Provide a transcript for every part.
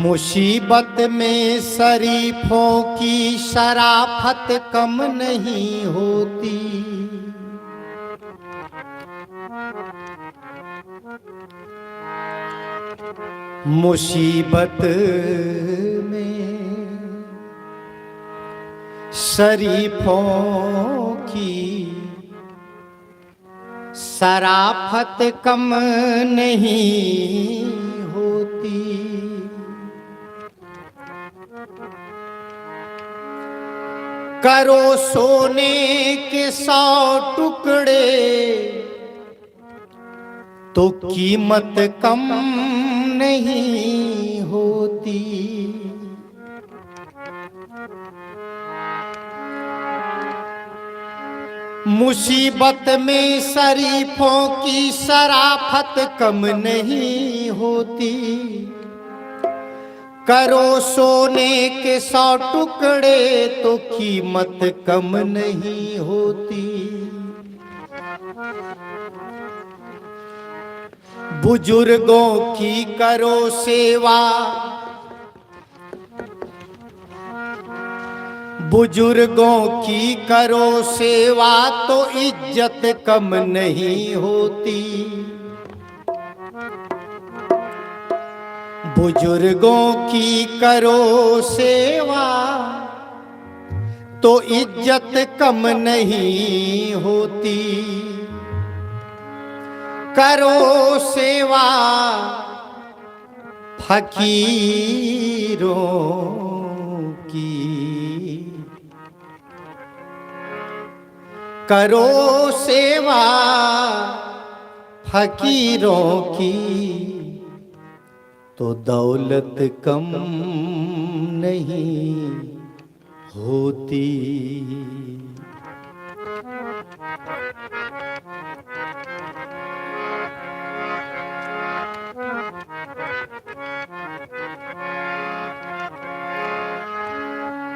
मुसीबत में शरीफों की शराफत कम नहीं होती। मुसीबत में शरीफों की शराफत कम नहीं होती। करो सोने के 100 टुकड़े तो कीमत कम नहीं होती। मुसीबत में शरीफों की शराफत कम नहीं होती। करो सोने के 100 टुकड़े तो कीमत कम नहीं होती। बुजुर्गों की करो सेवा, बुजुर्गों की करो सेवा तो इज्जत कम नहीं होती। बुजुर्गों की करो सेवा तो इज्जत कम नहीं होती। करो सेवा फकीरों की, करो सेवा फकीरों की तो दौलत कम नहीं होती।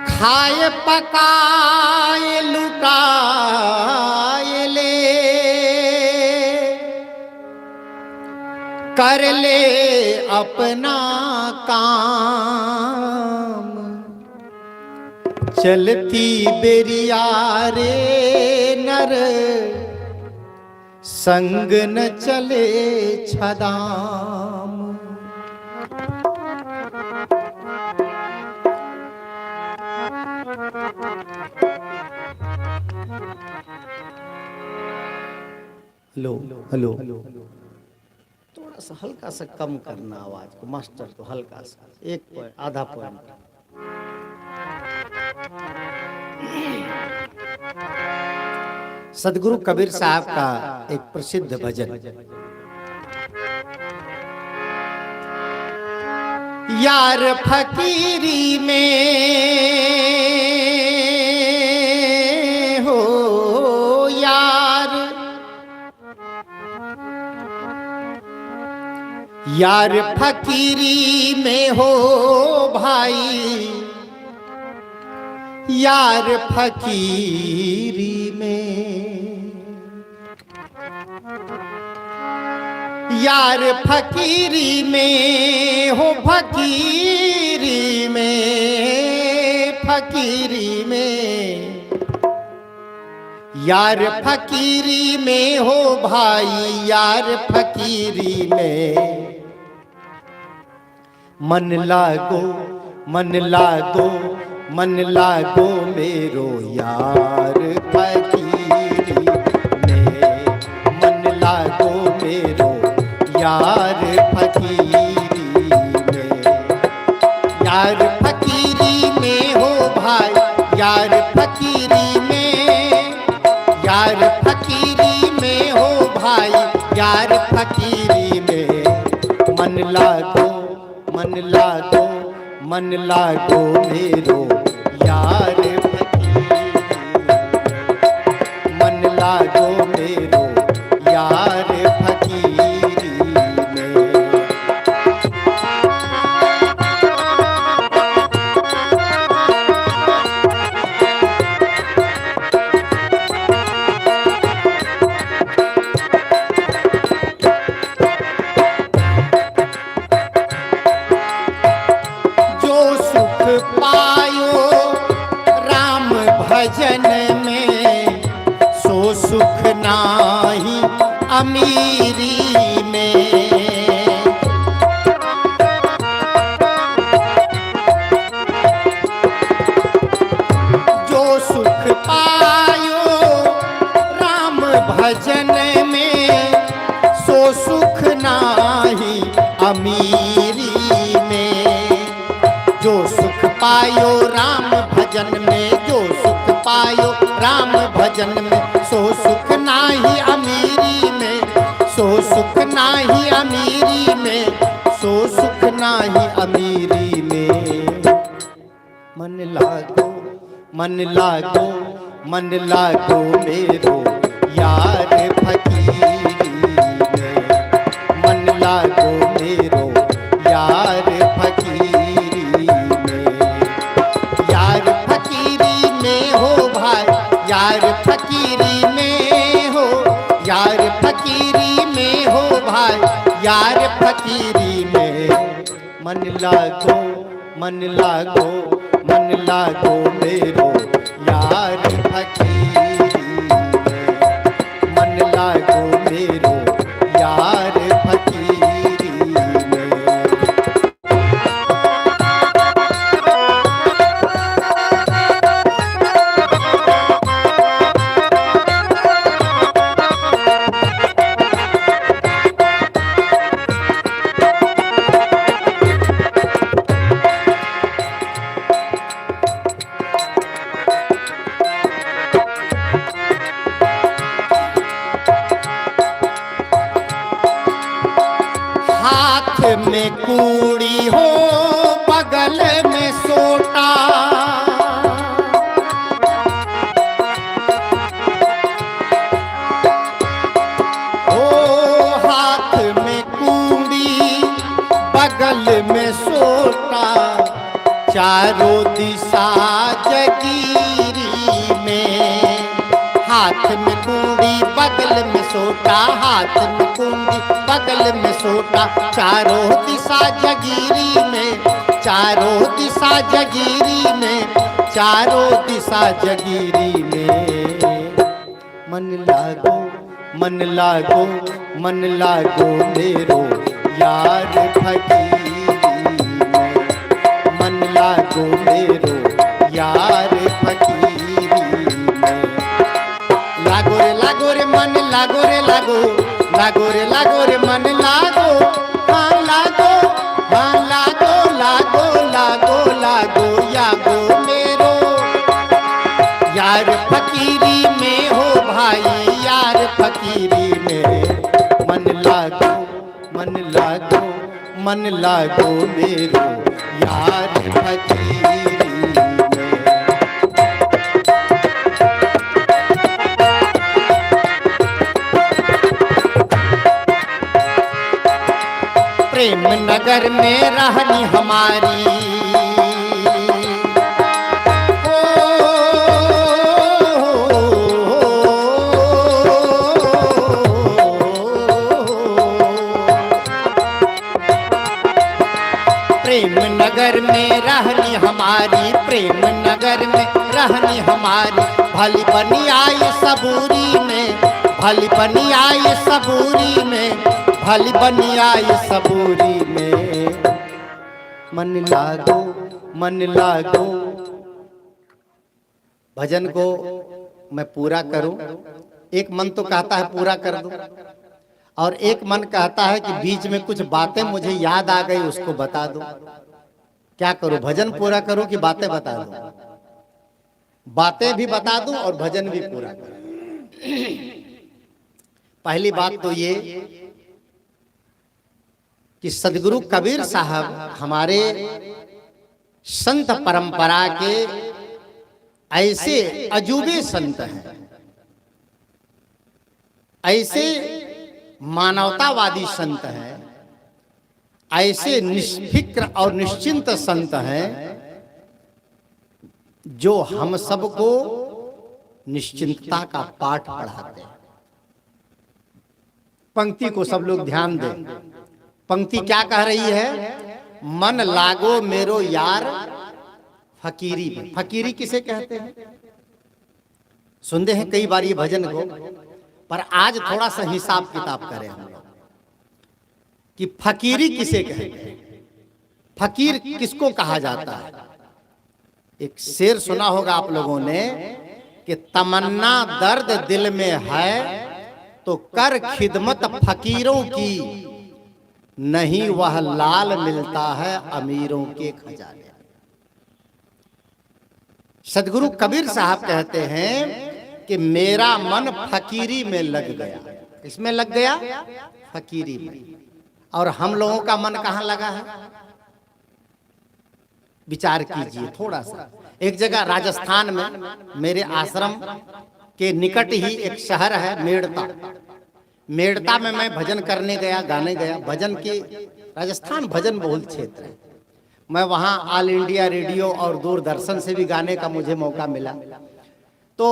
खाए पकाए लुटाए ले, कर ले अपना काम। चलती बेरिया रे नर, संग न चले छदाम। हेलो हेलो, थोड़ा सा हल्का सा कम करना आवाज को मास्टर, तो हल्का सा 1 पॉइंट आधा पॉइंट। सदगुरु कबीर साहब का एक प्रसिद्ध भजन, यार फकीरी में हो यार, यार फकीरी में हो भाई, यार फकीरी में, यार फकीरी में हो फकीरी में, फकीरी में, यार फकीरी में हो भाई, यार फकीरी में। मन लागो मन लागो मन लागो मेरो यार फकीरी में, मन लागो मेरो यार फकीरी में। यार फकीरी में हो भाई, यार फकीरी में, यार फकीरी में हो भाई, यार फकीरी में। मन लागो मन लागो मन लागो मेरो यार फकीरी में, मन लागो मेरो यार फकीरी में। भजन में सो सुख नाही अमीरी में। जो सुख पायो राम भजन में सो सुख नाही अमीरी में। जो सुख पायो राम भजन में, जो सुख पायो राम भजन में सो सुख नाही अमीरी में, सो सुख नाही अमीरी में, सो सुख नाही अमीरी में। मन लागो मन लागो मन लागो मेरो यार फकीरी में। मन लागो मेरो यार फकीरी में। यार फकीरी में हो भाई, यार फकीरी में हो, यार फकीरी में हो भाई, यार फकीरी में। मन लागो मन लागो मन लागो मेरो यार फकीरी में। मन लागो मेरो यार फकीरी में। हाथ में कूड़ी हो बगल में सोटा, ओ हाथ में कूड़ी बगल में सोटा। चारों दिशा जगीरी में। हाथ में कूड़ी बगल में सोटा, हाथ में कूड़ी बगल में सोटा। चारों दिशा जगीरी में, चारों दिशा जगीरी में, चारों दिशा जगीरी में। मन लागो मन लागो मन लागो मेरो यार फकीरी में। मन लागो मेरो यार फकीरी में। लागो रे मन लागो रे लागो, लागो रे मन लागो। हाँ लागो हाँ लागो लागो लागो लागो यागो मेरो यार फकीरी में हो भाई, यार फकीरी में। मन लागो मन लागो मन लागो मेरो यार फकीरी में। प्रेम नगर में रहनी हमारी, प्रेम नगर में रहनी हमारी, प्रेम नगर में रहनी हमारी। भली बनी आई सबूरी में, भली बनी आई सबूरी में, भली बनी आई सबूरी में। मन लागो मन लागो। भजन को मैं पूरा करूं, एक मन तो कहता है पूरा कर दूं, और एक मन कहता है कि बीच में कुछ बातें मुझे याद आ गई उसको बता दूं। क्या करूं, भजन पूरा करूं कि बातें बता दूं? बातें भी बता दूं और भजन भी पूरा करूं। पहली बात तो ये कि सदगुरु कबीर साहब हमारे संत परंपरा के ऐसे अजूबे संत हैं, ऐसे मानवतावादी संत हैं, ऐसे निष्फिक्र और निश्चिंत संत हैं जो हम सबको निश्चिंतता का पाठ पढ़ाते हैं। पंक्ति को सब लोग ध्यान दें। पंक्ति क्या कह रही है? मन लागो मेरो यार फकीरी में। फकीरी किसे कहते हैं? सुनते हैं कई बार ये भजन को, पर आज थोड़ा सा हिसाब किताब करें हम लोग कि फकीरी किसे कहते हैं, फकीर किसको कहा जाता है। एक शेर सुना होगा आप लोगों ने कि तमन्ना दर्द दिल में है तो कर खिदमत फकीरों की, नहीं वह लाल मिलता है अमीरों के खजाने। सदगुरु कबीर साहब कहते हैं कि मेरा मन फकीरी में लग गया। इसमें लग गया, फकीरी में। और हम लोगों का मन कहां लगा है, विचार कीजिए थोड़ा सा। एक जगह राजस्थान में मेरे आश्रम के निकट ही एक शहर है मेड़ता। मेड़ता में मैं भजन करने गया, गाने गया। भजन के राजस्थान भजन बहुल क्षेत्र है। मैं वहाँ ऑल इंडिया रेडियो और दूरदर्शन से भी गाने का मुझे मौका मिला। तो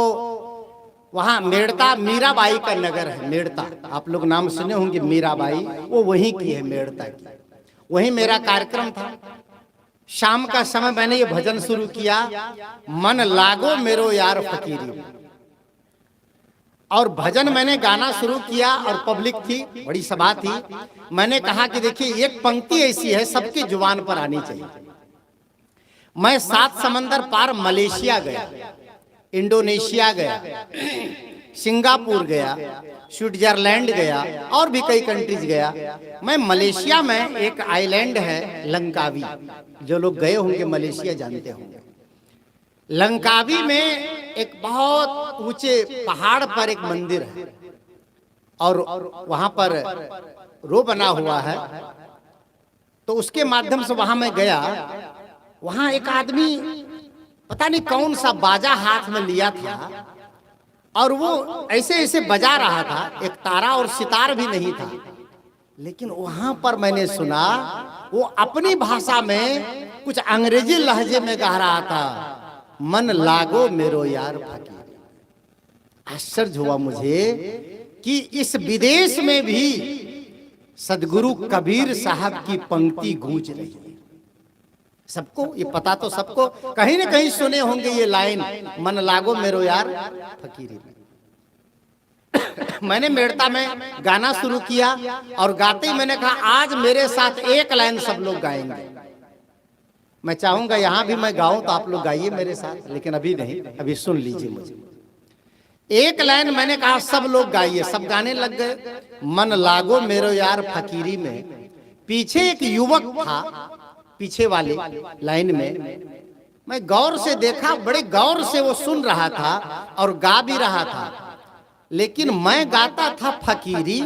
वहाँ मेड़ता मीराबाई का नगर है। मेड़ता आप लोग नाम सुने होंगे, मीराबाई वो वहीं की है, मेड़ता की। वहीं मेरा कार्यक्रम था। शाम का समय मैंने ये भजन शुरू किया, मन लागो मेरो यार फकीरी। और भजन मैंने गाना शुरू किया और पब्लिक थी, बड़ी सभा थी। मैंने कहा कि देखिए एक पंक्ति ऐसी है सबकी जुबान पर आनी चाहिए। मैं 7 समंदर पार मलेशिया गया, इंडोनेशिया गया, सिंगापुर गया, स्विट्जरलैंड गया और भी कई कंट्रीज गया। मैं मलेशिया में एक आइलैंड है लंकावी, जो लोग गए होंगे मलेशिया जानते होंगे। लंकावी में एक बहुत ऊंचे पहाड़ पर एक मंदिर है और वहां पर रो बना हुआ है। तो उसके माध्यम से वहां मैं गया। वहां एक आदमी पता नहीं कौन सा बाजा हाथ में लिया था और वो ऐसे ऐसे बजा रहा था। एक तारा और सितार भी नहीं था, लेकिन वहां पर मैंने सुना वो अपनी भाषा में कुछ अंग्रेजी लहजे में गा रहा था, मन लागो मेरो यार फकीर। आश्चर्य हुआ मुझे कि इस विदेश में भी सदगुरु कबीर साहब की पंक्ति गूंज रही है। सबको ये पता, तो सबको कहीं न कहीं सुने होंगे ये लाइन, मन लागो मेरो यार फकीरी में। मैंने मेड़ता में गाना शुरू किया और गाते ही मैंने कहा आज मेरे साथ एक लाइन सब लोग गाएंगे। मैं चाहूंगा यहां भी मैं गाऊं तो आप लोग गाइए मेरे साथ, लेकिन अभी नहीं, अभी सुन लीजिए मुझे। एक लाइन मैंने कहा सब लोग गाइए, सब गाने लग गए। मन लागो मेरो यार फकीरी में। पीछे एक युवक था, पीछे वाले लाइन में मैं गौर से देखा, बड़े गौर से वो सुन रहा था और गा भी रहा था। लेकिन मैं गाता था फकीरी,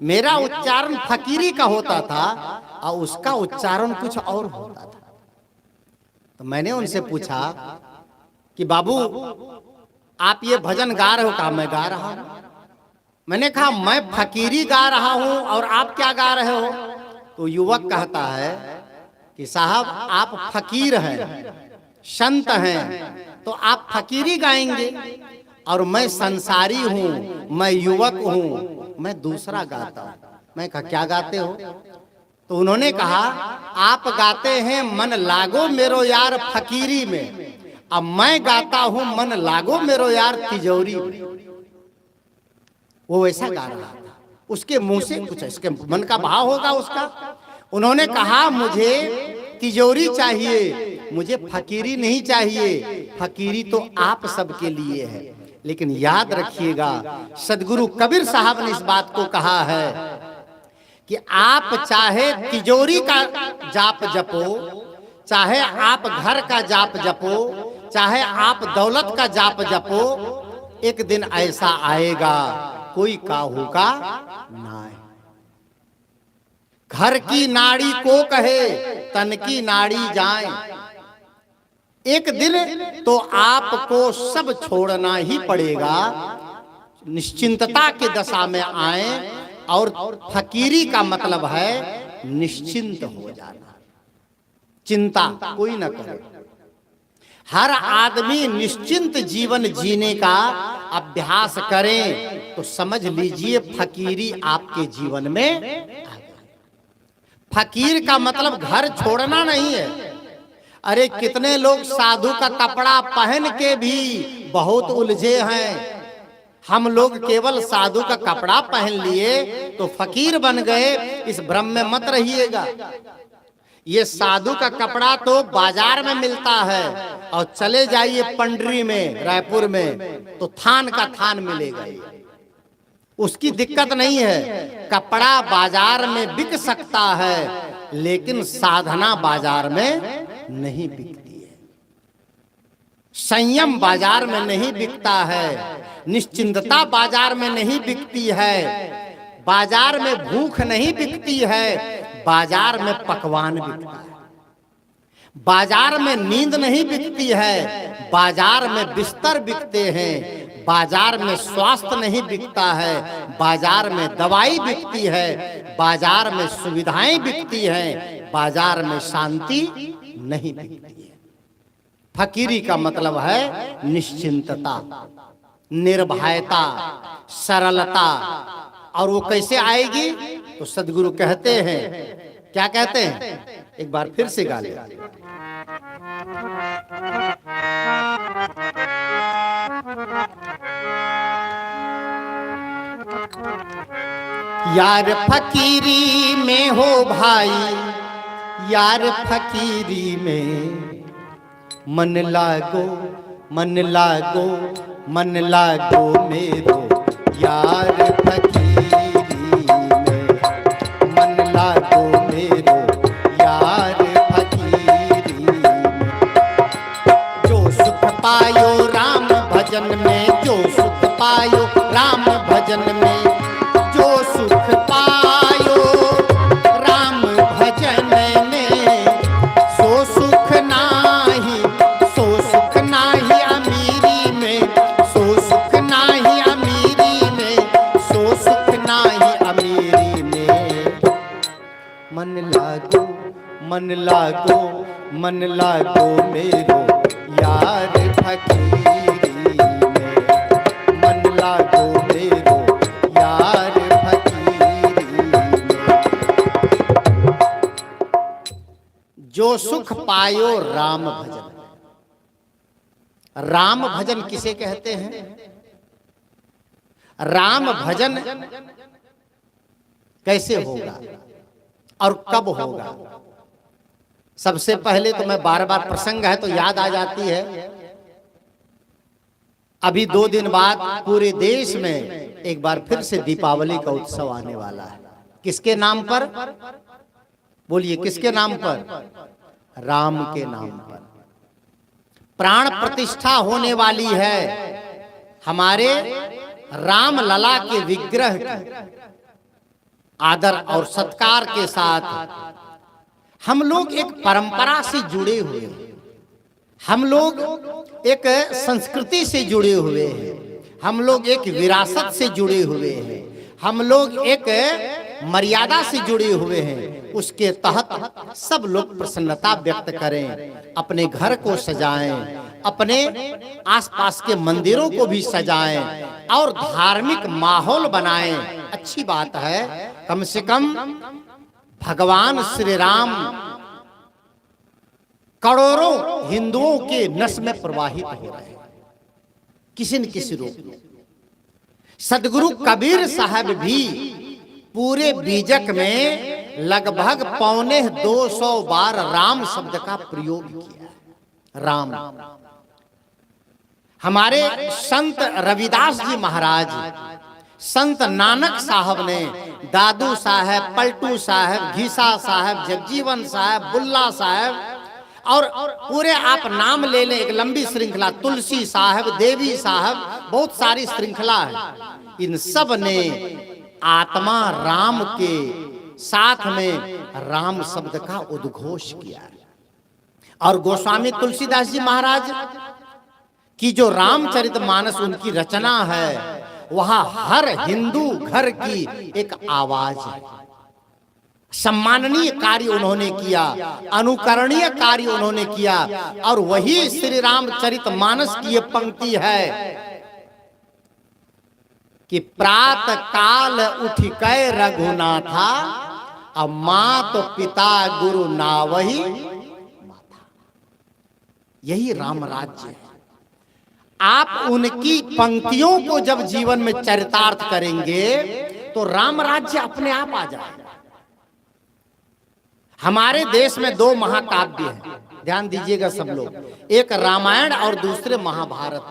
मेरा उच्चारण फकीरी का होता था और उसका उच्चारण कुछ और होता था। तो मैंने उनसे पूछा कि बाबू आप ये भजन गा रहे हो? कहा मैं गा रहा हूं। मैंने कहा मैं फकीरी गा रहा हूं और आप क्या गा रहे हो? तो युवक कहता है कि साहब आप फकीर हैं, संत हैं, तो आप फकीरी गाएंगे और मैं संसारी हूं, मैं युवक हूं, मैं दूसरा गाता हूं। मैं कहा क्या गाते हो? तो उन्होंने कहा आप गाते हैं मन लागो मेरो यार फकीरी में, अब मैं गाता हूं मन लागो मेरो यार तिजोरी में। वो वैसा गा रहा था, उसके मुंह से कुछ इसके मन का भाव होगा उसका। उन्होंने कहा मुझे तिजोरी चाहिए, मुझे फकीरी नहीं चाहिए। फकीरी तो आप सबके लिए है। लेकिन याद रखिएगा सदगुरु कबीर साहब ने इस बात को कहा है कि आप चाहे तिजोरी का जाप जपो, चाहे आप घर का जाप जपो, चाहे आप दौलत का जाप जपो, एक दिन ऐसा आएगा कोई काहू का ना है। घर की नाड़ी को कहे तन की नाड़ी जाए, एक दिन तो आपको सब छोड़ना ही पड़ेगा। निश्चिंतता की दशा में आए, और फकीरी का मतलब है निश्चिंत हो जाना, चिंता कोई ना करे। हर आदमी निश्चिंत जीवन जीने का अभ्यास करें तो समझ लीजिए फकीरी आपके जीवन में आ गई। फकीर का मतलब घर छोड़ना नहीं है। अरे कितने लोग साधु का कपड़ा पहन के भी बहुत उलझे हैं। हम लोग केवल साधु का कपड़ा पहन लिए तो फकीर बन गए, इस भ्रम में मत रहिएगा। ये साधु का कपड़ा तो बाजार में मिलता है, और चले जाइए पंडरी में, रायपुर में, तो थान का थान मिलेगा। उसकी दिक्कत नहीं है, कपड़ा बाजार में बिक सकता है, लेकिन साधना बाजार में नहीं बिकती है। संयम बाजार में नहीं बिकता है, निश्चिंतता बाजार में नहीं बिकती है, बाजार में भूख नहीं बिकती है, बाजार में पकवान बिकता है। बाजार में नींद नहीं बिकती है, बाजार में बिस्तर बिकते हैं। बाजार में स्वास्थ्य नहीं बिकता है, बाजार में दवाई बिकती है। बाजार में सुविधाएं बिकती हैं, बाजार में शांति नहीं बिकती है। फकीरी का मतलब है निश्चिंतता, निर्भयता, सरलता। और वो कैसे आएगी? तो सद्गुरु कहते हैं, क्या कहते हैं? एक बार फिर से गा ले। यार फकीरी में हो भाई, यार फकीरी में मन लागो, मन लागो, मन लागो मेरो यार फकीरी में, मन लागो मेरो यार फकीरी में। जो सुख पायो राम भजन में, जो सुख पायो राम भजन में, जो सुख पायो राम भजन में, सो सुख नाही, सो सुख नाही अमीरी में, सो सुख नाही अमीरी में, सो सुख नाही अमीरी में। मन लागो, मन लागो, मन लागो मेरो यार फकीरी में, मन लागो मेरो यार फकीरी में। जो सुख पायो राम भजन। राम भजन किसे कहते हैं? राम भजन कैसे होगा और कब होगा? सबसे पहले तो मैं बार बार प्रसंग है तो याद आ जाती है, अभी 2 दिन बाद पूरे देश में एक बार फिर से दीपावली का उत्सव आने वाला है। किसके नाम पर? बोलिए किसके नाम पर? राम के नाम पर। प्राण प्रतिष्ठा होने वाली है हमारे राम लला के विग्रह की। आदर और सत्कार के साथ हम लोग एक परंपरा से जुड़े हुए हैं, हम लोग एक संस्कृति से जुड़े हुए हैं, हम लोग एक विरासत से जुड़े हुए हैं, हम लोग एक मर्यादा से जुड़े हुए हैं। उसके तहत सब लोग प्रसन्नता व्यक्त करें, अपने घर को सजाएं, अपने आसपास के मंदिरों को भी सजाएं और धार्मिक माहौल बनाएं। अच्छी बात है, कम से कम भगवान श्री राम करोड़ों हिंदुओं के नस में प्रवाहित हो रहे हैं किसी न किसी रूप में। सदगुरु कबीर साहब भी पूरे बीजक में लगभग 250 बार राम शब्द का प्रयोग किया। राम। हमारे संत रविदास जी महाराज, संत नानक साहब ने, दादू साहब, पलटू साहब, घीसा साहब, जगजीवन साहब, बुल्ला साहब, और पूरे आप नाम ले लें, एक लंबी श्रृंखला, तुलसी साहब, देवी साहब, बहुत सारी श्रृंखला है। इन सब ने आत्मा राम के साथ में राम शब्द का उद्घोष किया। और गोस्वामी तुलसीदास जी महाराज की जो रामचरितमानस उनकी रचना है, वहां हर हिंदू घर की एक आवाज है। सम्माननीय कार्य उन्होंने किया, अनुकरणीय कार्य उन्होंने किया। और वही श्री रामचरितमानस की ये पंक्ति है कि प्रात काल उठ कै रघुनाथा, अब माँ तो पिता गुरु नावही माथा। यही राम राज्य है। आप उनकी पंक्तियों को जब जीवन में चरितार्थ करेंगे तो राम राज्य अपने आप आ जाएगा। हमारे देश में दो महाकाव्य हैं, ध्यान दीजिएगा सब लोग, एक रामायण और दूसरे महाभारत।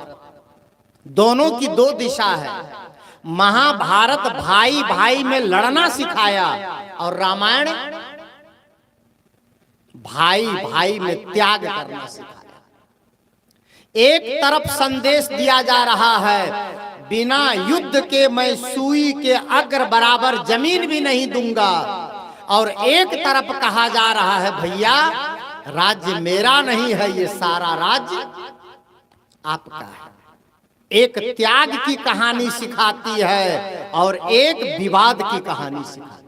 दोनों की दो दिशा है। महाभारत भाई भाई में लड़ना सिखाया और रामायण भाई भाई में त्याग करना सिखाया। एक तरफ संदेश दिया जा रहा है, बिना युद्ध के मैं सुई के अग्र बराबर जमीन भी नहीं दूंगा, और एक तरफ कहा जा रहा है, भैया राज्य मेरा नहीं है, ये सारा राज्य आपका है। एक त्याग की कहानी सिखाती है और एक विवाद की कहानी सिखाती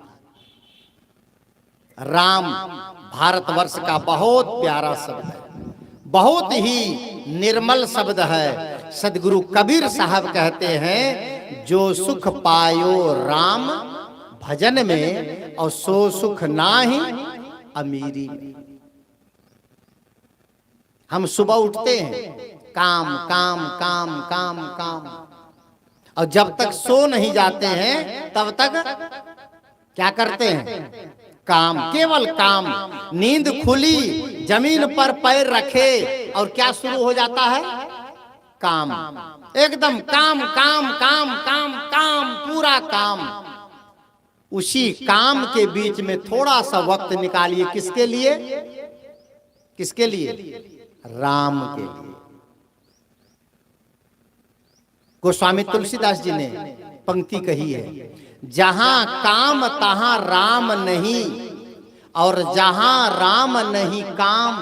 है। राम भारतवर्ष का बहुत प्यारा शब्द है, बहुत ही निर्मल शब्द है। सदगुरु कबीर साहब कहते हैं, जो सुख पायो राम भजन में और सो सुख नाही अमीरी में। हम सुबह उठते हैं, काम काम काम काम काम, और जब तक सो नहीं जाते हैं तब तक क्या करते हैं? काम, केवल काम। नींद खुली, जमीन पर पैर रखे और क्या शुरू हो जाता है? काम। एकदम काम काम काम काम काम, पूरा काम। उसी काम के बीच में थोड़ा सा वक्त निकालिए, किसके लिए? किसके लिए? राम के लिए। गोस्वामी तुलसीदास जी ने पंक्ति कही है, जहां काम तहां राम नहीं, और जहां राम नहीं काम,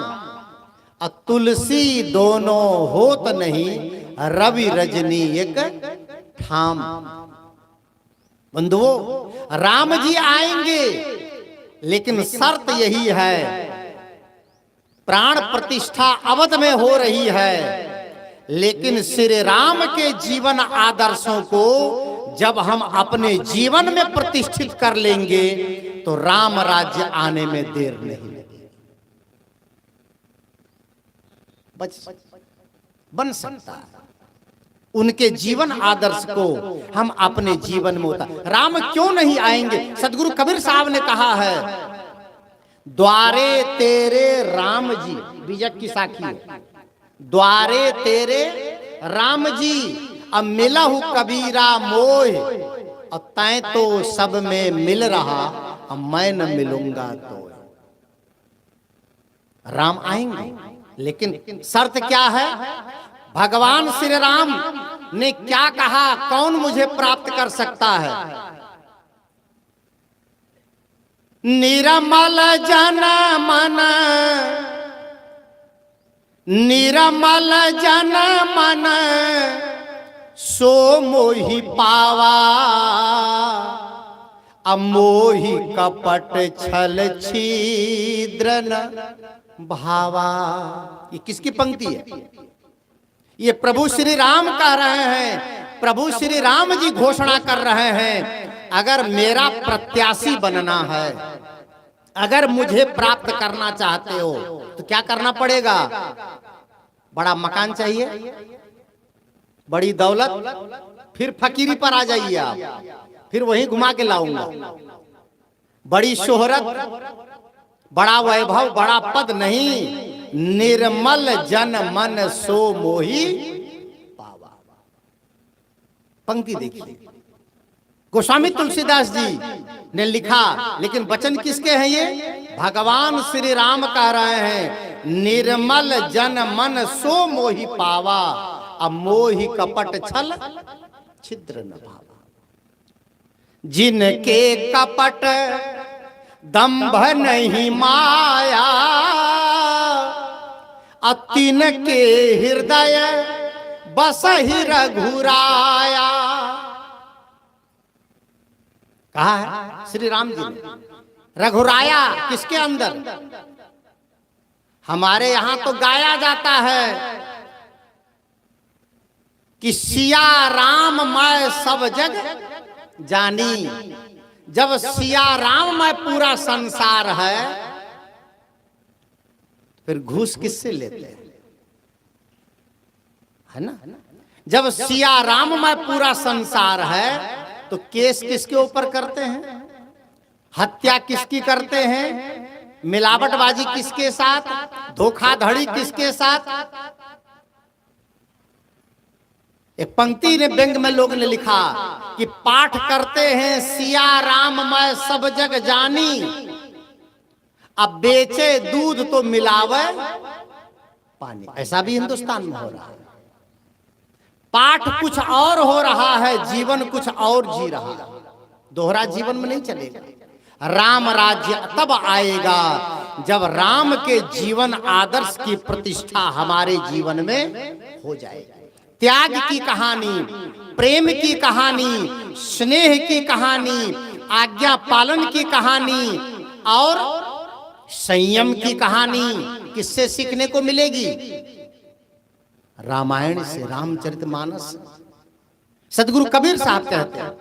तुलसी दोनों होत नहीं, रवि रजनी एक ठाम। बंधुओं, राम जी आएंगे, लेकिन शर्त यही है, प्राण प्रतिष्ठा अवध में हो रही है, लेकिन श्री राम के जीवन आदर्शों को जब हम अपने जीवन में प्रतिष्ठित कर लेंगे तो राम राज्य आने में देर नहीं लगेगी। बन सकता है। उनके जीवन आदर्श को हम अपने जीवन में उतार। राम क्यों नहीं आएंगे? सदगुरु कबीर साहब ने कहा है, द्वारे तेरे राम जी, बीजक की साखी है, द्वारे तेरे राम जी, अब मिला हूं कबीरा मोह, और तैं तो सब में मिल रहा, अब मैं न मिलूंगा तो। राम आएंगे, लेकिन शर्त क्या है? भगवान श्री राम ने क्या कहा? कौन मुझे प्राप्त कर सकता है? निर्मल जन मन, निर्मल जन मन, सो मोहि पावा, अमोहि कपट छल छिद्र न भावा। ये किसकी पंक्ति है? ये प्रभु श्री राम कह रहे हैं। प्रभु श्री राम जी घोषणा कर रहे हैं, अगर मेरा प्रत्याशी बनना है, अगर मुझे प्राप्त करना चाहते हो तो क्या करना पड़ेगा? बड़ा मकान चाहिए, बड़ी दौलत, फिर फकीरी पर आ जाइए आप, फिर वहीं घुमा के लाऊंगा। बड़ी शोहरत, बड़ा वैभव, बड़ा पद नहीं, निर्मल जन मन सो मोहि पावा। पंक्ति देखिए, गोस्वामी तुलसीदास जी ने लिखा, लेकिन वचन किसके हैं ये? भगवान श्री राम कह रहे हैं, निर्मल जन मन सो मोहि पावा, अब मोहि कपट छल छिद्र न भावा। जिनके कपट दंभ नहीं माया, अतिन के हृदय बस ही रघुराया। कहा है श्री राम जी ने, रघुराया किसके अंदर? हमारे यहां तो गाया जाता है कि सिया राम मैं सब जग जानी। जब सिया राम में पूरा संसार है, फिर घूस किससे लेते हैं? है ना। जब सिया राम में पूरा संसार है तो केस किसके ऊपर करते हैं, हत्या किसकी करते हैं, मिलावटबाजी किसके साथ, धोखाधड़ी किसके साथ। एक पंक्ति ने व्यंग में लोग ने लिखा कि पाठ करते हैं सिया राम मैं सब जग जानी, अब बेचे दूध तो मिलावे पानी। ऐसा भी हिंदुस्तान में हो रहा है। पाठ कुछ और हो रहा है, जीवन कुछ और जी रहा है। दोहरा जीवन में नहीं चलेगा। राम राज्य तब आएगा जब राम के जीवन आदर्श की प्रतिष्ठा हमारे जीवन में हो जाएगी। त्याग की कहानी, प्रेम की कहानी, स्नेह की कहानी, आज्ञा पालन की कहानी और संयम की कहानी किससे सीखने को मिलेगी? रामायण से, रामचरितमानस। सदगुरु कबीर साहब कहते हैं,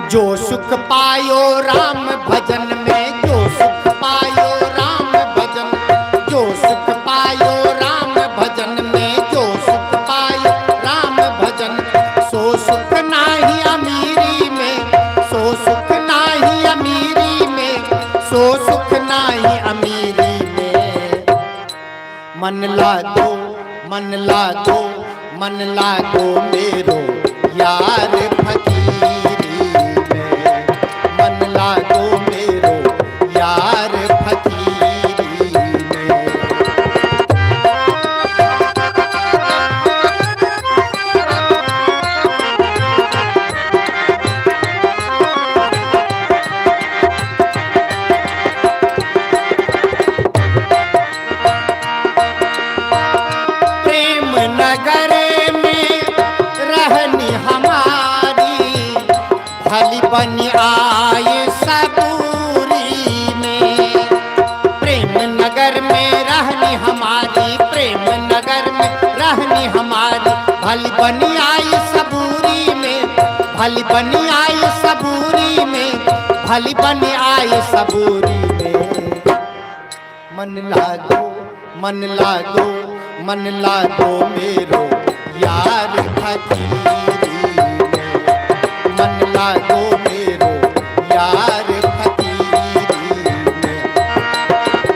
जो सुख पायो राम भजन में, जो सुख पायो राम भजन, जो सुख पायो राम भजन में, जो सुख पायो राम भजन, सो सुख नाही अमीरी में, सो सुख नाही अमीरी में, सो सुख नाही अमीरी में। मन लागो, मन लागो, मन लागो मेरो यार फकीरी में, मन लागो मेरो यार फकीरी में। प्रेम नगर में रहनी हमारी, भली बनी आए सबूरी में। प्रेम नगर में रहनी हमारी, प्रेम नगर में रहनी हमारी, भली बनी आई सबूरी में, भली बनी आई सबूरी में, भली बनी आई सबूरी में। मन लागो, मन लागो, मन लागो मेरो यार फकीरी में, मन लागो मेरो यार फकीरी में।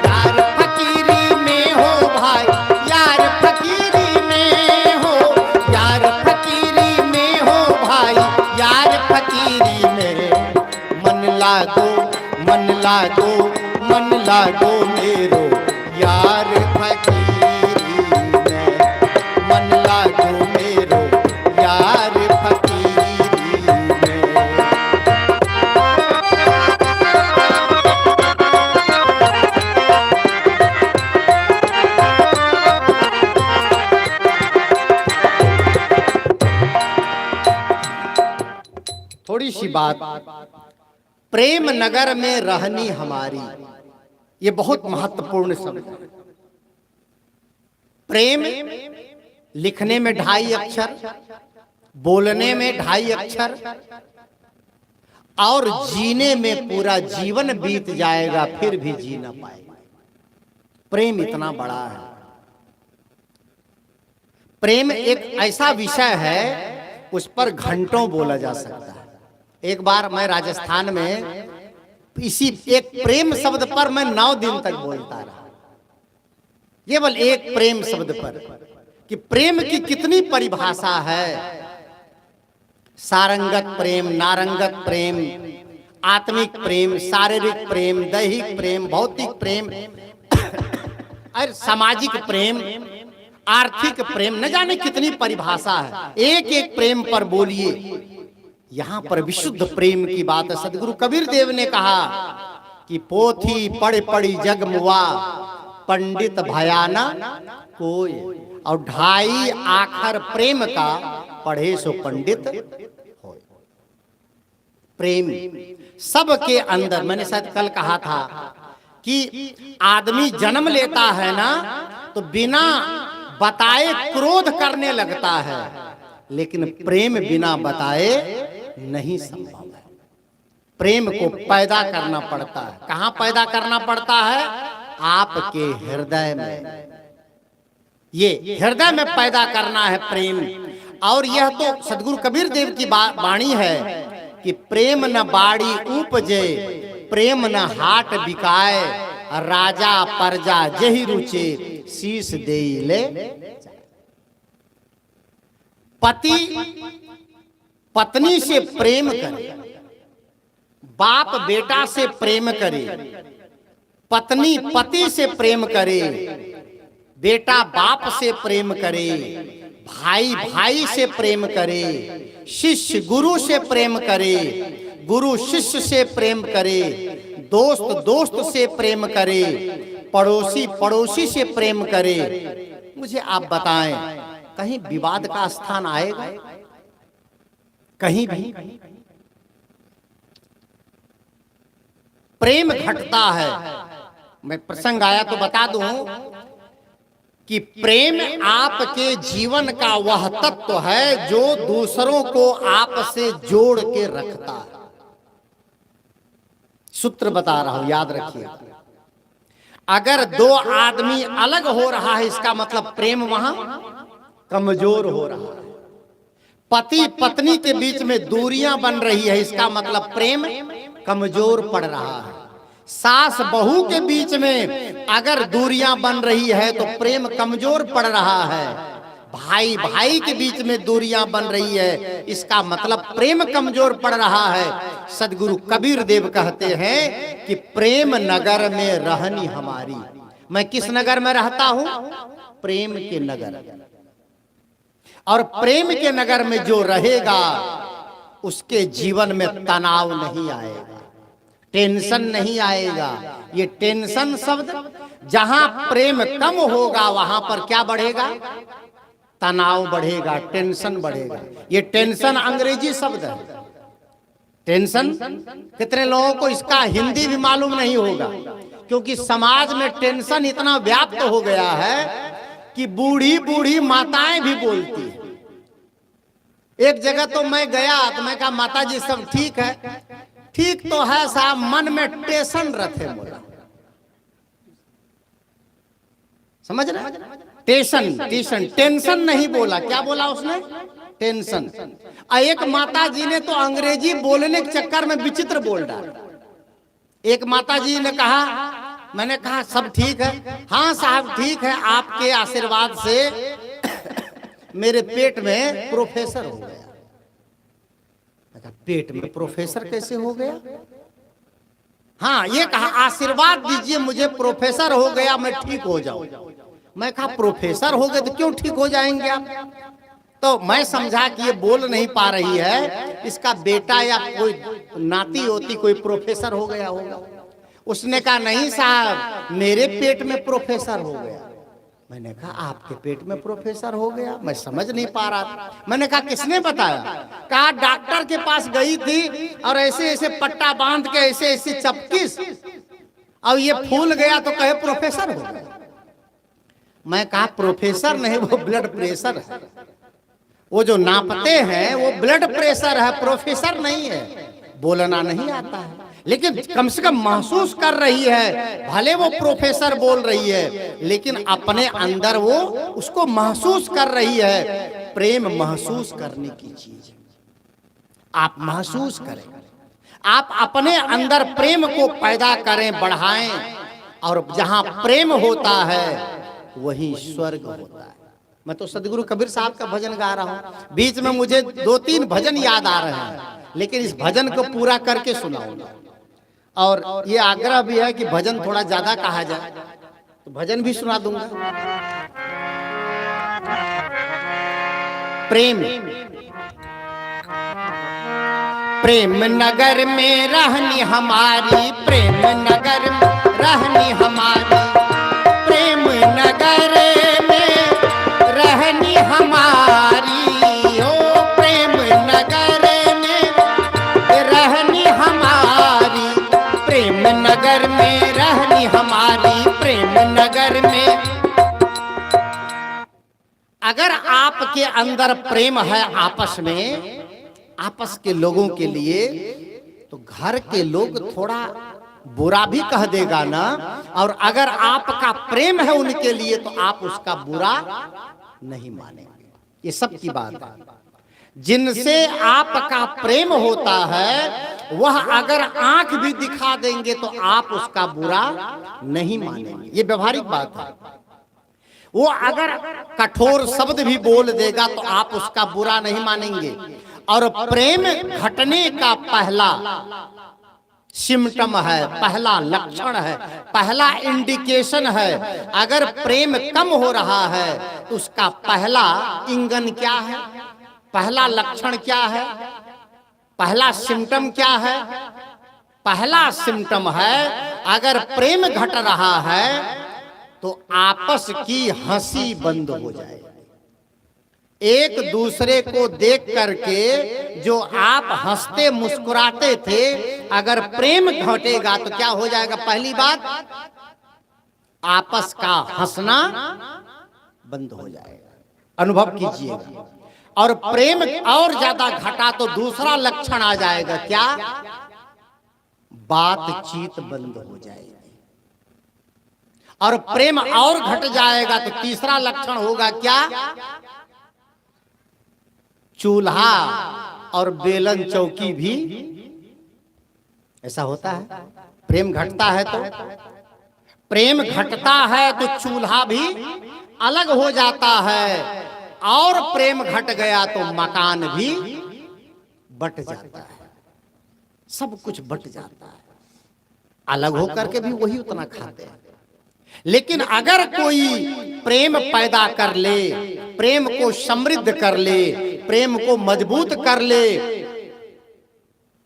यार फकीरी में हो भाई, यार फकीरी में हो, यार फकीरी में हो भाई, यार फकीरी में। मन लागो, मन लागो, मन लागो मेरो यार फकीरी में, मन लागो मेरो यार फकीरी में। थोड़ी सी बात, प्रेम नगर में रहनी हमारी, ये बहुत महत्वपूर्ण शब्द है। प्रेम लिखने में 2.5 अक्षर, बोलने में 2.5 अक्षर, और जीने में पूरा जीवन बीत जाएगा फिर भी जी ना पाएगा। प्रेम इतना बड़ा है। प्रेम एक ऐसा विषय है, उस पर घंटों बोला जा सकता है। एक बार मैं राजस्थान में इसी एक प्रेम शब्द पर मैं 9 दिन तक बोलता रहा, केवल एक प्रेम शब्द पर, कि प्रेम की कितनी परिभाषा है। सारंगत प्रेम, नारंगत प्रेम, आत्मिक प्रेम, शारीरिक प्रेम, दैहिक प्रेम, भौतिक प्रेम और सामाजिक प्रेम, आर्थिक प्रेम, न जाने कितनी परिभाषा है। एक एक प्रेम पर बोलिए। यहां पर विशुद्ध प्रेम की बात है। सदगुरु कबीर देव ने कहा कि पोथी पढ़ पढ़ी जग मुआ, पंडित भयाना कोई, और 2.5 आखर प्रेम का पढ़े सो पंडित हो। प्रेम सबके अंदर, मैंने शायद कल कहा था कि आदमी जन्म लेता है ना तो बिना बताए क्रोध करने लगता है, लेकिन प्रेम बिना बताए नहीं संभव है। प्रेम को पैदा करना पड़ता है। कहां पैदा करना पड़ता है? आपके हृदय में। ये हृदय में पैदा करना है प्रेम। और यह तो सदगुरु कबीर देव की वाणी है कि प्रेम न बाड़ी उपजे, प्रेम न हाट बिकाए, राजा प्रजा जही रुचे, शीश देई ले। पति पत्नी से प्रेम करे, बाप बेटा से प्रेम करे, पत्नी पति से प्रेम करे, बेटा बाप से प्रेम करे, भाई भाई से प्रेम करे, शिष्य गुरु से प्रेम करे, गुरु शिष्य से प्रेम करे, दोस्त दोस्त से प्रेम करे, पड़ोसी पड़ोसी से प्रेम करे। मुझे आप बताएं, कहीं विवाद का स्थान आएगा? कहीं भी प्रेम घटता है। मैं प्रसंग आया तो बता दूं कि प्रेम आपके जीवन का वह तत्व है जो दूसरों को आपसे जोड़ के रखता है। सूत्र बता रहा हूं, याद रखिए। अगर दो आदमी अलग हो रहा है, इसका मतलब प्रेम वहां कमजोर हो रहा है। पति पत्नी के बीच में दूरियां बन रही है, इसका मतलब प्रेम कमजोर पड़ रहा है। सास बहू के बीच में अगर दूरियां बन रही है तो प्रेम कमजोर पड़ रहा है। भाई भाई के बीच में दूरियां बन रही है, इसका मतलब प्रेम कमजोर पड़ रहा है। सदगुरु कबीर देव कहते हैं कि प्रेम नगर में रहनी हमारी। मैं किस नगर में रहता हूं? प्रेम के नगर। और प्रेम के नगर में जो रहेगा उसके जीवन में तनाव नहीं आएगा, टेंशन नहीं आएगा। ये टेंशन शब्द, जहां प्रेम कम होगा वहां पर क्या बढ़ेगा? तनाव बढ़ेगा, टेंशन बढ़ेगा। ये टेंशन अंग्रेजी शब्द है। टेंशन, कितने लोगों को इसका हिंदी भी मालूम नहीं होगा, क्योंकि समाज में टेंशन इतना व्याप्त हो गया है कि बूढ़ी बूढ़ी माताएं भी बोलती है। एक जगह तो मैं गया तो मैं कहा, माता जी सब ठीक है? ठीक तो है साहब, मन में टेंशन रखे बोला। समझ रहे? टेंशन टेंशन टेंशन नहीं बोला, क्या बोला उसने? टेंशन। एक माता जी ने तो अंग्रेजी बोलने के चक्कर में विचित्र बोल डाला। एक माता जी ने कहा, मैंने कहा सब ठीक है? हाँ साहब ठीक है, आपके आशीर्वाद से मेरे पेट में प्रोफेसर हो गया। पेट में प्रोफेसर कैसे हो गया? हाँ, ये कहा आशीर्वाद दीजिए मुझे, प्रोफेसर हो गया, मैं ठीक हो जाऊं। मैं कहा प्रोफेसर हो गए तो क्यों ठीक हो जाएंगे आप? तो मैं समझा कि ये बोल नहीं पा रही है, इसका बेटा या कोई नाती होती कोई प्रोफेसर हो गया होगा। उसने कहा नहीं साहब, मेरे पेट में प्रोफेसर हो गया। मैंने कहा आपके पेट में प्रोफेसर हो गया? मैं समझ नहीं पा रहा था। मैंने कहा किसने बताया? कहा डॉक्टर के पास गई थी और ऐसे ऐसे पट्टा बांध के ऐसे ऐसे चपकिस और ये फूल गया तो कहे प्रोफेसर हो गया। मैं कहा प्रोफेसर नहीं, वो ब्लड प्रेशर है। वो जो नापते हैं वो ब्लड प्रेशर है, प्रोफेसर नहीं है। बोलना नहीं आता है, लेकिन कम से कम महसूस कर रही है। भले वो प्रोफेसर बोल रही है, लेकिन अपने अंदर वो उसको महसूस कर रही है। प्रेम महसूस करने की चीज है। आप महसूस करें, आप अपने अंदर प्रेम को पैदा करें, बढ़ाएं। और जहां प्रेम होता है वही स्वर्ग होता है। मैं तो सदगुरु कबीर साहब का भजन गा रहा हूं, बीच में मुझे 2-3 भजन याद आ रहे हैं, लेकिन इस भजन को पूरा करके सुनाऊंगा। और ये आग्रह भी है कि भजन थोड़ा ज्यादा कहा जाए, तो भजन भी सुना दूंगा। प्रेम प्रेम नगर में रहनी हमारी, प्रेम नगर में रहनी हमारी, प्रेम नगर में रहनी हमारी, ओ प्रेम नगर में रहनी हमारी, प्रेम नगर में रहनी हमारी, प्रेम नगर में। अगर आपके अंदर प्रेम है आपस में, आपस के लोगों के लिए, तो घर के लोग थोड़ा बुरा भी कह देगा ना, और अगर आपका प्रेम है उनके लिए तो आप उसका बुरा नहीं मानेंगे। ये सब की बात है। जिनसे आपका प्रेम होता है वह अगर आंख भी दिखा देंगे तो आप उसका बुरा नहीं मानेंगे। ये व्यवहारिक बात है। वो अगर कठोर शब्द भी बोल देगा तो आप उसका बुरा नहीं मानेंगे। और प्रेम घटने का पहला सिम्टम है, पहला लक्षण है, पहला इंडिकेशन है। अगर प्रेम कम हो रहा है तो उसका पहला इंगन क्या है, पहला लक्षण क्या है, पहला सिम्टम क्या है? पहला सिम्टम है अगर प्रेम घट रहा है तो आपस की हंसी बंद हो जाए। एक दूसरे को देख करके जो आप हंसते मुस्कुराते थे, अगर प्रेम घटेगा तो क्या हो जाएगा? पहली बात, आपस का हंसना बंद हो जाएगा। अनुभव कीजिएगा। और प्रेम और ज्यादा घटा तो दूसरा लक्षण आ जाएगा, क्या? बातचीत बंद हो जाएगी। और प्रेम और घट जाएगा तो तीसरा लक्षण होगा, क्या? चूल्हा और बेलन चौकी भी ऐसा होता है। प्रेम घटता है तो, प्रेम घटता है तो चूल्हा भी अलग हो जाता है, और प्रेम घट गया तो मकान भी बट जाता है, सब कुछ बट जाता है। अलग होकर के भी वही उतना खाते हैं। लेकिन अगर कोई प्रेम पैदा कर ले, प्रेम को समृद्ध कर ले, प्रेम को मजबूत कर ले,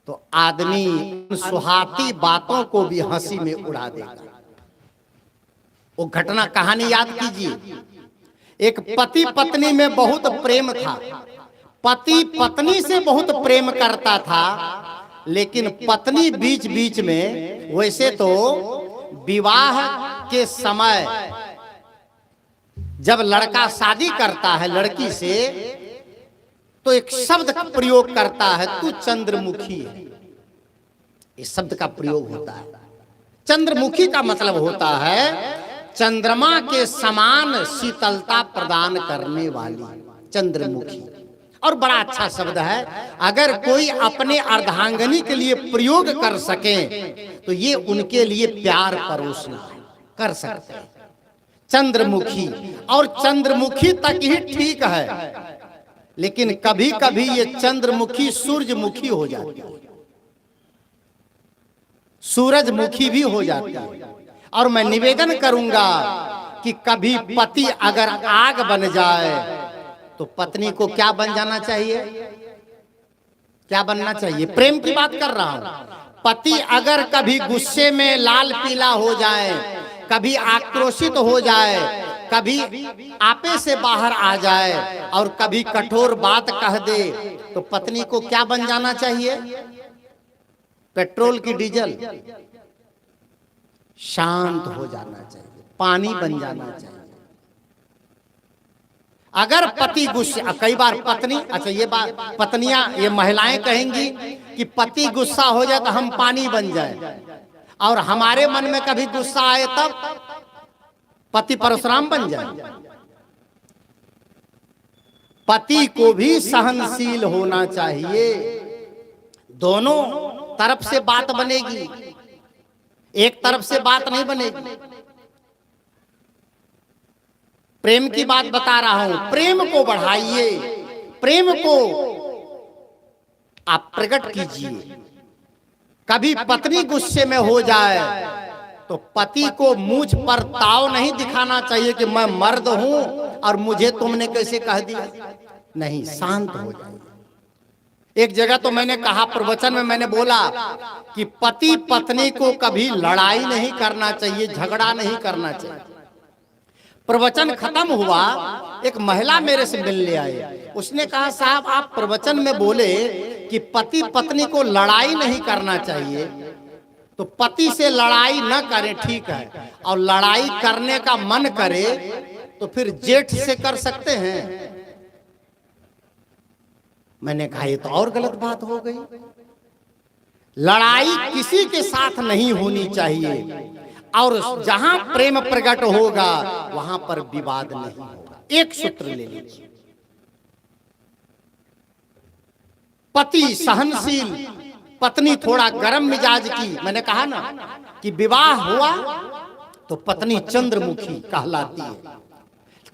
तो आदमी सुहाती बातों को भी हंसी में उड़ा देगा। वो घटना कहानी याद कीजिए। एक पति पत्नी में बहुत प्रेम था। पति पत्नी से बहुत प्रेम करता था, लेकिन पत्नी बीच बीच में, वैसे तो विवाह के समय जब लड़का शादी करता है लड़की से तो एक शब्द का प्रयोग करता है, तू चंद्रमुखी है। इस शब्द का प्रयोग होता है। चंद्रमुखी का मतलब होता है चंद्रमा के समान शीतलता प्रदान करने वाली, चंद्रमुखी। और बड़ा अच्छा शब्द है। अगर कोई अपने अर्धांगिनी के लिए प्रयोग कर सके तो ये उनके लिए प्यार परोसना कर सकते हैं। चंद्रमुखी, और चंद्रमुखी तक ही ठीक है, लेकिन कभी कभी ये चंद्रमुखी सूरजमुखी हो जाती है, सूरजमुखी भी हो जाती है। और मैं निवेदन करूंगा कि कभी पति अगर आग बन जाए तो पत्नी को क्या बन जाना चाहिए? क्या बनना चाहिए? प्रेम की बात कर रहा हूं। पति अगर कभी गुस्से में लाल पीला हो जाए, कभी आक्रोशित हो जाए, कभी आपे से बाहर आ जाए और कभी कठोर बात कह दे, तो पत्नी को क्या बन जाना चाहिए? पेट्रोल की डीजल, शांत हो जाना चाहिए, पानी बन जाना चाहिए। अगर पति गुस्से, कई बार पत्नी, अच्छा ये बात पत्नियां, ये महिलाएं कहेंगी कि पति गुस्सा हो जाए तो हम पानी बन जाए, और हमारे मन में कभी गुस्सा आए तब पति परशुराम बन जाए। पति को भी सहनशील होना चाहिए। दोनों तरफ से बात बनेगी, एक तरफ से बात नहीं बनेगी। प्रेम की बात बता रहा हूं। प्रेम को बढ़ाइए, प्रेम को आप प्रकट कीजिए। कभी पत्नी गुस्से में हो जाए तो पति को मूंछ पर ताव नहीं दिखाना चाहिए कि मैं मर्द हूं और मुझे तुमने कैसे कह दिया। नहीं, शांत हो जाए। एक जगह तो मैंने कहा, प्रवचन में मैंने बोला कि पति पत्नी को कभी लड़ाई नहीं करना चाहिए, झगड़ा नहीं करना चाहिए। प्रवचन खत्म हुआ, एक महिला मेरे से मिलने आई। उसने कहा, साहब आप प्रवचन में बोले कि पति पत्नी को लड़ाई नहीं करना चाहिए, तो पति से लड़ाई न करें, ठीक है, और लड़ाई करने का मन करे तो फिर जेठ से कर सकते हैं। मैंने कहा ये तो और गलत बात हो गई। लड़ाई किसी के साथ नहीं होनी चाहिए, और जहां प्रेम प्रकट होगा वहां पर विवाद नहीं होगा। एक सूत्र ले लीजिए, पति सहनशील, पत्नी थोड़ा गर्म मिजाज की। मैंने कहा ना कि विवाह हुआ तो पत्नी चंद्रमुखी कहलाती है।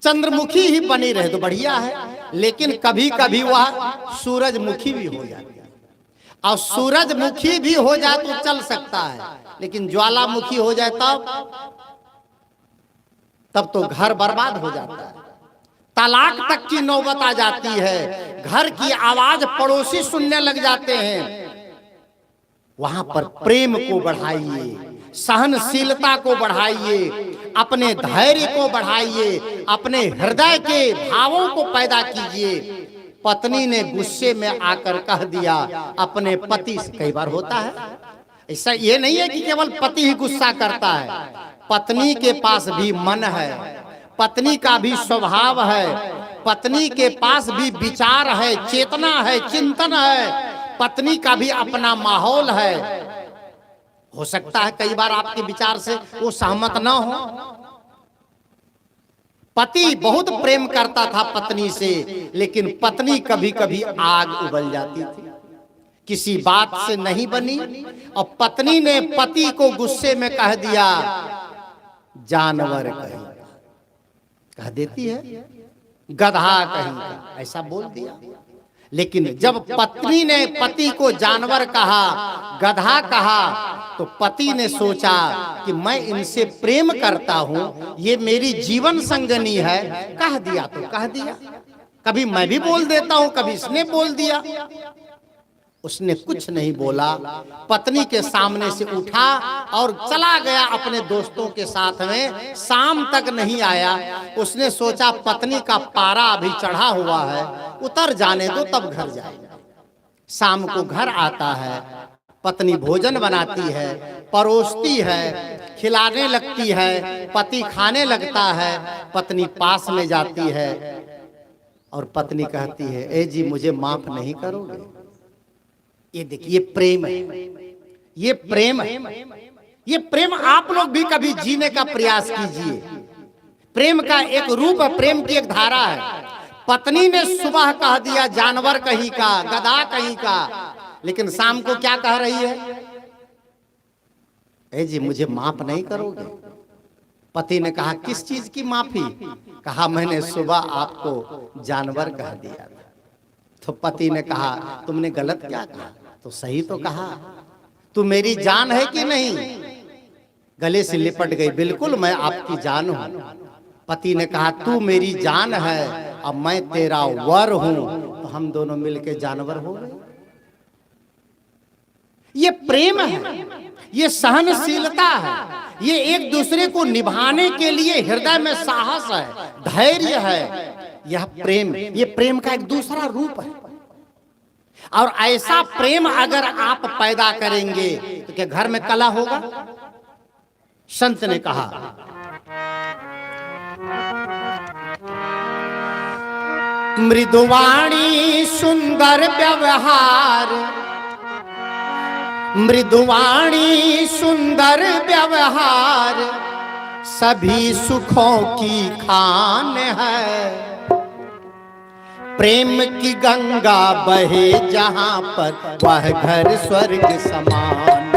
चंद्रमुखी ही बनी रहे तो बढ़िया है, लेकिन कभी कभी वह सूरजमुखी भी हो जाती है। और सूरजमुखी भी हो जाए तो चल सकता है, लेकिन ज्वालामुखी हो जाए तब तो घर बर्बाद हो जाता है। तलाक तक की नौबत आ जाती है, घर की आवाज पड़ोसी सुनने लग जाते हैं। वहां पर प्रेम को बढ़ाइए, सहनशीलता को बढ़ाइए, अपने धैर्य को बढ़ाइए, अपने हृदय के भावों को पैदा कीजिए। पत्नी ने गुस्से में आकर कह दिया अपने पति से, कई बार होता है ऐसा, ये नहीं है कि केवल पति ही गुस्सा करता है, पत्नी के पास भी मन है, पत्नी का भी स्वभाव है, पत्नी के पास भी विचार है, चेतना है, चिंतन है, पत्नी का भी अपना माहौल है। हो सकता है कई बार आपके विचार से वो सहमत ना हो। पति बहुत प्रेम करता था पत्नी से, लेकिन पत्नी कभी कभी आग उबल जाती थी, किसी बात से नहीं बनी, और पत्नी ने पति को गुस्से में कह दिया जानवर कहीं, कह देती है गधा कहीं, ऐसा बोल दिया। लेकिन जब पत्नी ने पति को जानवर कहा, गधा कहा, तो पति ने सोचा कि मैं इनसे प्रेम करता हूं, ये मेरी जीवन संगनी है, कह दिया तो कह दिया। कभी मैं भी बोल देता हूं, कभी इसने बोल दिया। उसने कुछ नहीं बोला, पत्नी के सामने से उठा और चला गया अपने दोस्तों के साथ में। शाम तक नहीं आया। उसने सोचा पत्नी का पारा अभी चढ़ा हुआ है, उतर जाने दो तब घर जाएगा। शाम को घर आता है, पत्नी भोजन बनाती है, परोसती है, खिलाने लगती है, पति खाने लगता है। पत्नी पास में जाती है और पत्नी कहती है, ए जी मुझे माफ नहीं करोगे? ये देखिए प्रेम है, ये प्रेम है, ये प्रेम आप लोग भी कभी जीने का प्रयास कीजिए। प्रेम का एक रूप है, प्रेम की एक धारा है। पत्नी ने सुबह कह दिया जानवर कहीं का, गधा कहीं का, लेकिन शाम को क्या कह रही है? ए जी मुझे माफ नहीं करोगे? पति ने कहा किस चीज की माफी? कहा मैंने सुबह आपको जानवर कह दिया। तो पति ने कहा तुमने गलत क्या कहा? तो सही तो कहा, तू मेरी जान है कि नहीं? गले से लिपट गई, बिल्कुल मैं आपकी जान हूं। पति ने कहा तू मेरी जान है, अब मैं तेरा वर हूं, तो हम दोनों मिलके जानवर हो गए। ये प्रेम है, ये सहनशीलता है, ये एक दूसरे को निभाने के लिए हृदय में साहस है, धैर्य है। यह प्रेम, ये प्रेम का एक दूसरा रूप है। और ऐसा प्रेम अगर आप पैदा करेंगे तो क्या घर में कलह होगा? संत ने कहा मृदुवाणी सुंदर व्यवहार, मृदुवाणी सुंदर व्यवहार सभी सुखों की खान है। प्रेम की गंगा बहे जहां पर वह घर स्वर्ग समान।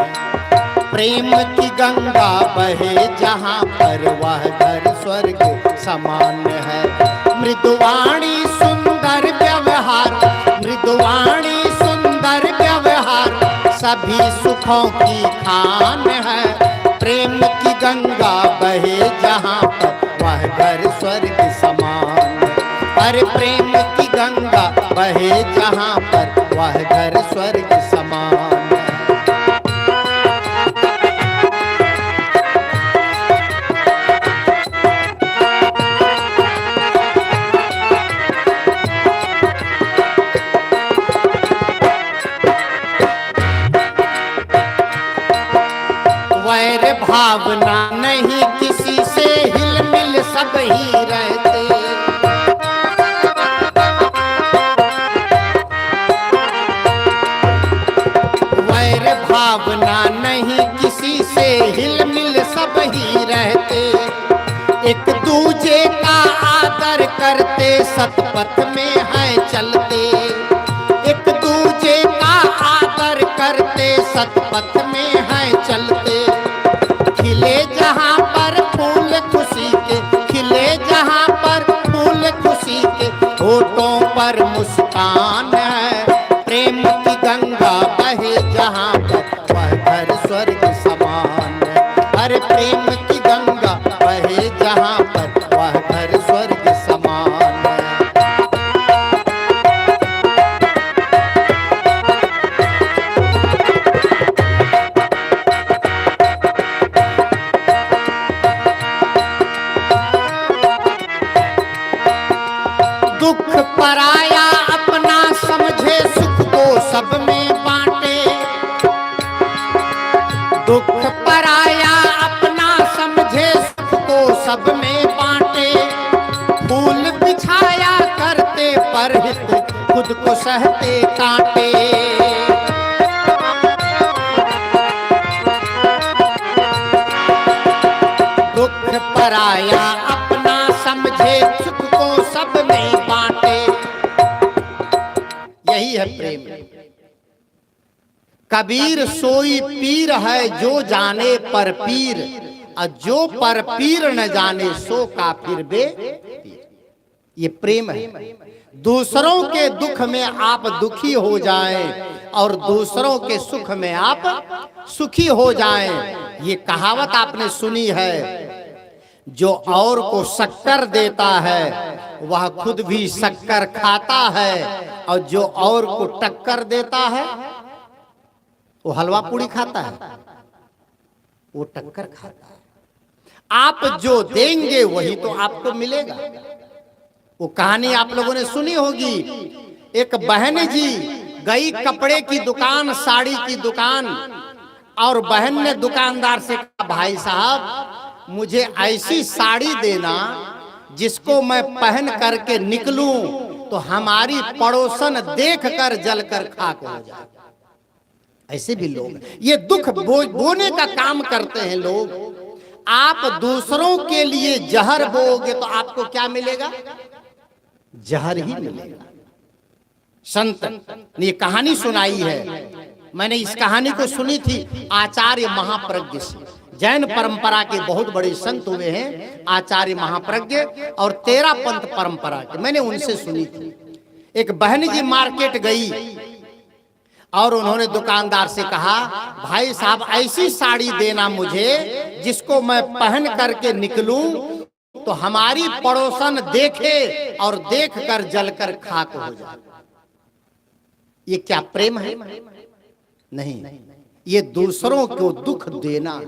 प्रेम की गंगा बहे जहां पर वह घर स्वर्ग समान है। मृदुवाणी सुंदर व्यवहार, मृदुवाणी सुंदर व्यवहार सभी सुखों की खान है। प्रेम की गंगा बहे जहां पर वह घर स्वर्ग समान। पर प्रेम की गंगा बहे जहां पर वह घर स्वर्ग समान। वैर भावना नहीं किसी से, हिल मिल सब ही रहते। एक दूजे का आदर करते सतपथ में है चलते, एक दूजे का आदर करते सतपथ में है चलते। खिले जहां पर फूल खुशी के, खिले जहां पर फूल खुशी के, होठों पर मुस्कान है। प्रेम की गंगा बहे जहां पर वह घर स्वर्ग समान है। हर प्रेम की गंगा बहे जहां पर वह घर स्वर्ग समान है। दुख पराया अपना समझे, सुख को सब में बांटे। दुख पराया अपना समझे, सुख को सब में बांटे। फूल बिछाया करते पर हित, खुद को सहते कांटे। दुख पराया अपना समझे, सुख को सब में बांटे। यही है प्रेम। कबीर सोई पीर है जो जाने पर पीर, और जो पर पीर न जाने सो काफिर बे पीर। ये प्रेम है। दूसरों के दुख में आप दुखी हो जाएं और दूसरों के सुख में आप सुखी हो जाएं। ये कहावत आपने सुनी है, जो और को शक्कर देता है वह खुद भी शक्कर खाता है, और जो और को टक्कर देता है वो हलवा पूड़ी खाता है, वो टक्कर खाता है। आप जो देंगे वही तो आपको मिलेगा। वो कहानी आप लोगों ने सुनी होगी। एक बहन जी गई कपड़े की दुकान, साड़ी की दुकान, और बहन ने दुकानदार से कहा, भाई साहब मुझे ऐसी साड़ी देना जिसको मैं पहन करके निकलूं तो हमारी पड़ोसन देखकर जलकर खाक हो जाए। ऐसे भी लोग, ये दुख बोने का काम करते हैं लोग। आप दूसरों के लिए जहर बोओगे तो आपको क्या मिलेगा? जहर ही मिलेगा। संत ने ये कहानी सुनाई है। मैंने इस कहानी को सुनी थी आचार्य महाप्रज्ञ से। जैन परंपरा के बहुत बड़े संत हुए हैं आचार्य महाप्रज्ञ, और 13 पंथ परंपरा के। मैंने उनसे सुनी थी। एक बहन जी मार्केट गई और उन्होंने दुकानदार से कहा, भाई साहब ऐसी साड़ी देना मुझे जिसको मैं पहन करके निकलूं तो हमारी पड़ोसन देखे और देखकर जलकर खाक हो जाए। ये क्या प्रेम है? नहीं, ये दूसरों को दुख देना।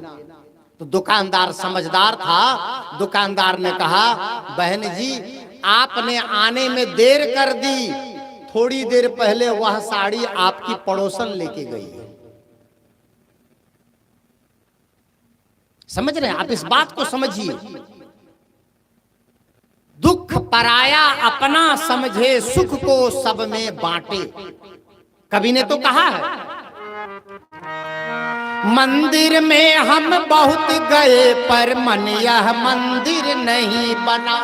तो दुकानदार समझदार था। दुकानदार ने कहा, बहन जी आपने आने में देर कर दी, थोड़ी देर पहले वह साड़ी आपकी पड़ोसन लेके गई है। समझ रहे हैं आप? इस बात को समझिए। दुख पराया अपना समझे, सुख को सब में बांटे। कवि ने तो कहा है, मंदिर में हम बहुत गए पर मन यह मंदिर नहीं बना।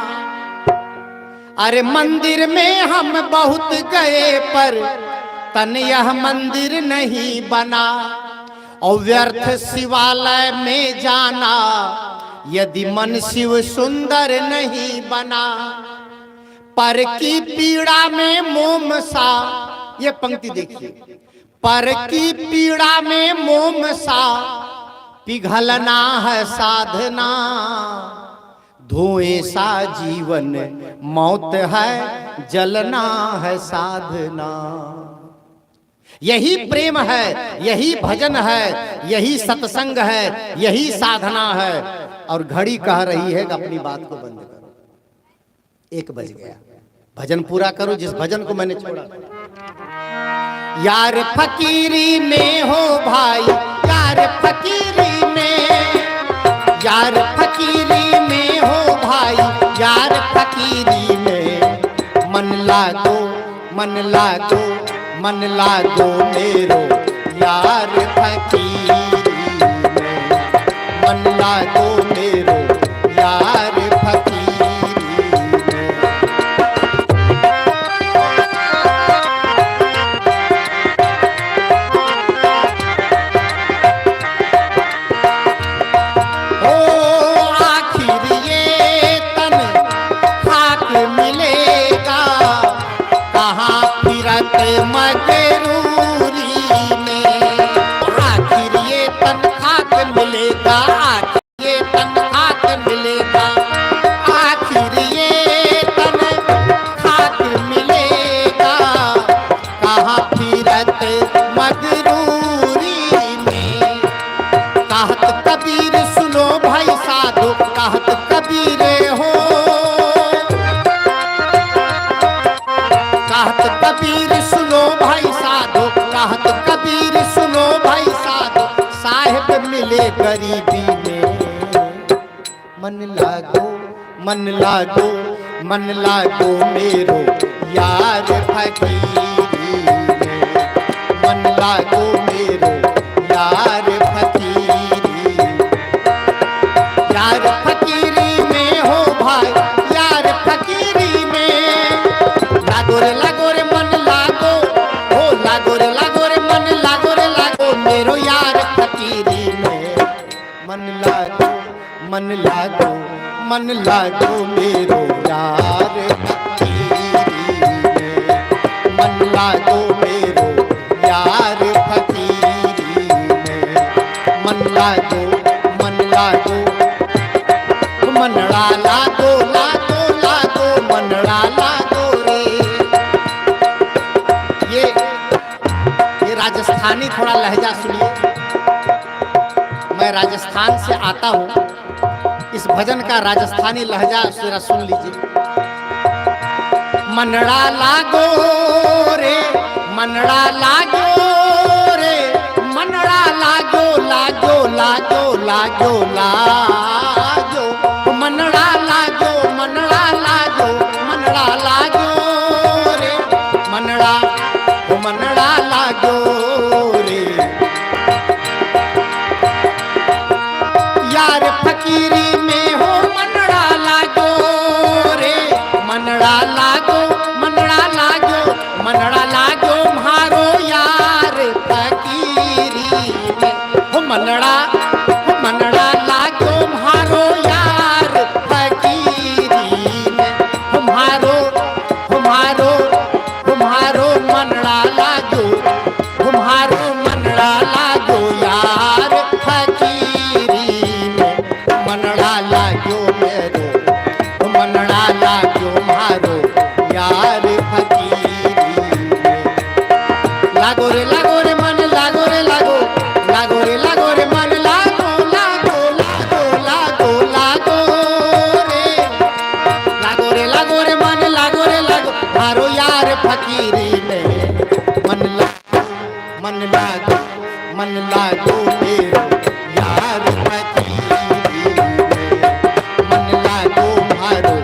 अरे मंदिर में हम बहुत गए पर तन यह मंदिर नहीं बना। और व्यर्थ शिवालय में जाना यदि मन शिव सुंदर नहीं बना। पर की पीड़ा में मोम सा, ये पंक्ति देखिए, पर की पीड़ा में मोम सा पिघलना है साधना। धुएं सा जीवन मौत है, जलना है साधना। यही प्रेम है, यही भजन है, यही सत्संग है, यही साधना है। और घड़ी कह रही है कि अपनी बात को बंद करो, 1 बज गया, भजन पूरा करो जिस भजन को मैंने छोड़ा। यार फकीरी में हो भाई, यार फकीरी में, यार फकीरी में हो भाई, यार फकीरी में मन लागो, मन लागो, मन लागो मेरो यार फकीरी में, मन लागो मेरो यार फकीरी। मन लागो मेरो यार फकीरी में, मन लागो मेरो यार फकीरी, यार फकीरी में हो भाई, यार फकीरी में। लागो रे मन लागो, हो लागो रे मन लागो मेरो यार फकीरी में। मन लागो मेरो यार फकीरी में, मन लागो मेरो यार फकीरी में। मन लागो मनड़ा लागो मनड़ा लागो रे। ये राजस्थानी थोड़ा लहजा सुनिए, मैं राजस्थान से आता हूँ, इस भजन का राजस्थानी लहजा जरा सुन लीजिए। मनड़ा लागो रे, मनड़ा लागो रे, मनड़ा लागो लागो लागो लागो लागो, मनड़ा लागो मनड़ा लागो मनड़ा लागो रे, मनड़ा लागो रे। यार फकीरी में हो मनड़ा लागो रे, मनड़ा लागो म्हारो यार फकीरी में। हो मनड़ा लागो म्हारो यार फकीरी में। म्हारो मनड़ा लागो, म्हारो मनड़ा लागो यार फकीरी में। मनड़ा लागो मेरो, मनड़ा लागो म्हारो यार फकीरी में। लागो रे मन लागो रे मन लागो रे मन लागो रे मन लागो म्हारो यार फकीरी में। मन लागो मेरो यार फकीरी में, मन लागो म्हारो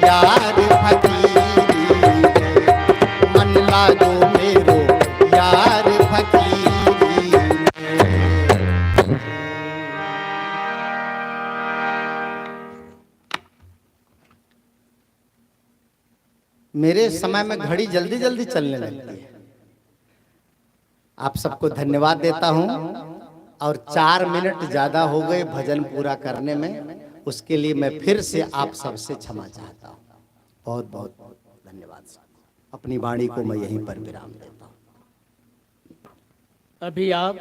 यार फकीरी में, मन लागो मेरो यार फकीरी में। मेरे समय में घड़ी जल्दी जल्दी चलने लगती है। आप सबको धन्यवाद देता हूं, और 4 मिनट ज्यादा हो गए भजन पूरा करने में, उसके लिए मैं फिर से आप सबसे क्षमा चाहता हूं। बहुत बहुत धन्यवाद। अपनी वाणी को मैं यहीं पर विराम देता हूं। अभी आप